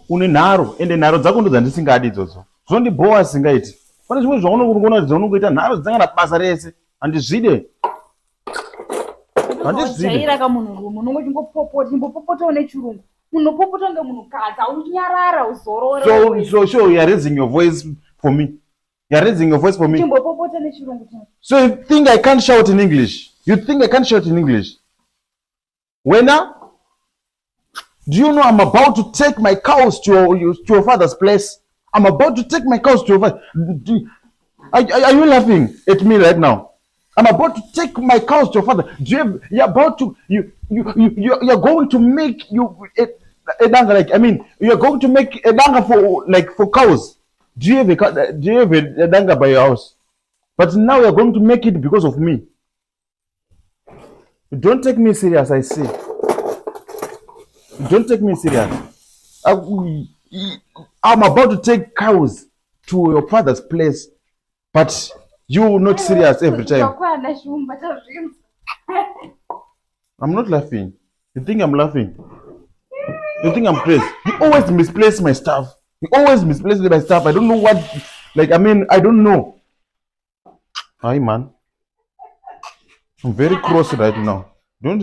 une nharo ende nharo dzako ndo dzandisingadi idzodzo. Zvondibhowa singaiti. Pane zvimwe zvaunogona kuti dzaunongoita nharo dzanga basa rese. Handizvide. Jaira kamunhu munhu chimbopopota une chirungu. Munhu popota nge munhu kadza unyarara uzorora. So you are raising your voice for me. You are raising your voice for me. Chimbopopota nechirungu chako. So you think I can't shout in English? You think I can't shout in English? Wena? Do you know I'm about to take my cows to your father's place? I'm about to take my cows to your father. Are you laughing at me right now? I'm about to take my cows to your father. You're going to make a danga, like, I mean, you're going to make a danga for cows. Do you have a danga by your house? But now you're going to make it because of me. Don't take me serious, I say. Don't take me serious. I'm about to take cows to your father's place, but you're not serious every time. I'm not laughing. You think I'm laughing? You think I'm crazy? You always misplace my stuff. You always misplace my stuff. I don't know what, like, I mean, I don't know. Hi, man. I'm very cross right now. Don't